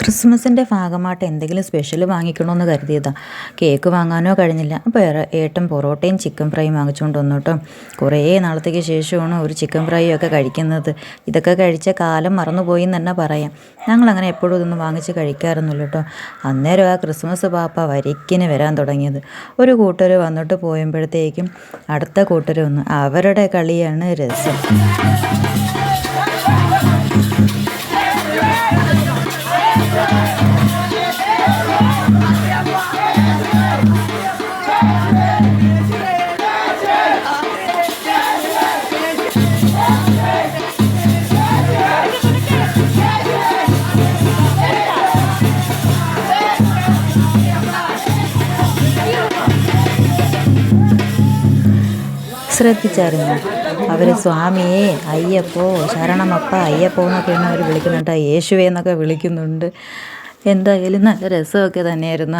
ക്രിസ്മസിൻ്റെ ഭാഗമായിട്ട് എന്തെങ്കിലും സ്പെഷ്യൽ വാങ്ങിക്കണമെന്ന് കരുതിയതാണ്. കേക്ക് വാങ്ങാനോ കഴിഞ്ഞില്ല. അപ്പോൾ ഏട്ടൻ പൊറോട്ടയും ചിക്കൻ ഫ്രൈയും വാങ്ങിച്ചുകൊണ്ട് വന്നു കേട്ടോ. കുറേ നാളത്തേക്ക് ശേഷമാണ് ഒരു ചിക്കൻ ഫ്രൈ ഒക്കെ കഴിക്കുന്നത്. ഇതൊക്കെ കഴിച്ച കാലം മറന്നുപോയി എന്ന് തന്നെ പറയാം. ഞങ്ങളങ്ങനെ എപ്പോഴും ഇതൊന്നും വാങ്ങിച്ച് കഴിക്കാറൊന്നുമില്ല കേട്ടോ. അന്നേരം ആ ക്രിസ്മസ് പാപ്പ വരിക്കിന് വരാൻ തുടങ്ങിയത്. ഒരു കൂട്ടർ വന്നിട്ട് പോയപ്പോഴത്തേക്കും അടുത്ത കൂട്ടർ വന്നു. അവരുടെ കളിയാണ് രസം. ശ്രദ്ധിച്ചായിരുന്നു അവർ സ്വാമിയെ അയ്യപ്പോ ശരണമപ്പ അയ്യപ്പോ എന്നൊക്കെയാണ് അവർ വിളിക്കുന്നുണ്ട്. യേശുവേ എന്നൊക്കെ വിളിക്കുന്നുണ്ട്. എന്തായാലും നല്ല രസമൊക്കെ തന്നെയായിരുന്നു.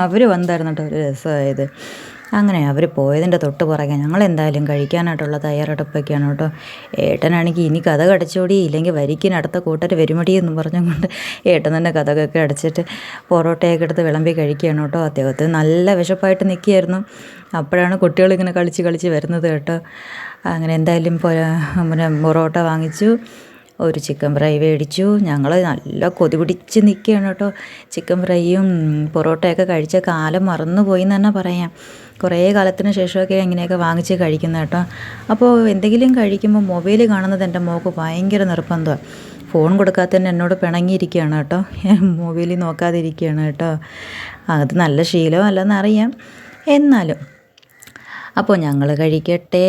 അവർ വന്നായിരുന്നു കേട്ടോ ഒരു രസമായത്. അങ്ങനെ അവർ പോയതിൻ്റെ തൊട്ട് പുറകെ ഞങ്ങളെന്തായാലും കഴിക്കാനായിട്ടുള്ള തയ്യാറെടുപ്പൊക്കെയാണ് കേട്ടോ. ഏട്ടനാണെങ്കിൽ ഇനി കഥ കടച്ചോടി ഇല്ലെങ്കിൽ വരിക്കിനടുത്ത കൂട്ടർ വരുമടി എന്ന് പറഞ്ഞുകൊണ്ട് ഏട്ടൻ തന്നെ കഥകൊക്കെ അടച്ചിട്ട് പൊറോട്ടയൊക്കെ എടുത്ത് വിളമ്പി കഴിക്കുകയാണ് കേട്ടോ. അദ്ദേഹത്തിന് നല്ല വിശപ്പായിട്ട് നിൽക്കുകയായിരുന്നു. അപ്പോഴാണ് കുട്ടികളിങ്ങനെ കളിച്ച് വരുന്നത് കേട്ടോ. അങ്ങനെ എന്തായാലും പൊറോട്ട വാങ്ങിച്ചു, ഒരു ചിക്കൻ ഫ്രൈ മേടിച്ചു. ഞങ്ങൾ നല്ല കൊതി പിടിച്ച് നിൽക്കുകയാണ് കേട്ടോ. ചിക്കൻ ഫ്രൈയും പൊറോട്ടയൊക്കെ കഴിച്ച കാലം മറന്നുപോയി എന്ന് തന്നെ പറയാം. കുറേ കാലത്തിന് ശേഷമൊക്കെ ഇങ്ങനെയൊക്കെ വാങ്ങിച്ച് കഴിക്കുന്നത് കേട്ടോ. അപ്പോൾ എന്തെങ്കിലും കഴിക്കുമ്പോൾ മൊബൈൽ കാണുന്നത് എൻ്റെ മോൾക്ക് ഭയങ്കര നിർബന്ധമാണ്. ഫോൺ കൊടുക്കാത്തന്നെ എന്നോട് പിണങ്ങിയിരിക്കുകയാണ് കേട്ടോ. മൊബൈലിൽ നോക്കാതിരിക്കുകയാണ് കേട്ടോ. അത് നല്ല ശീലമല്ലെന്നറിയാം, എന്നാലും അപ്പോൾ ഞങ്ങൾ കഴിക്കട്ടെ.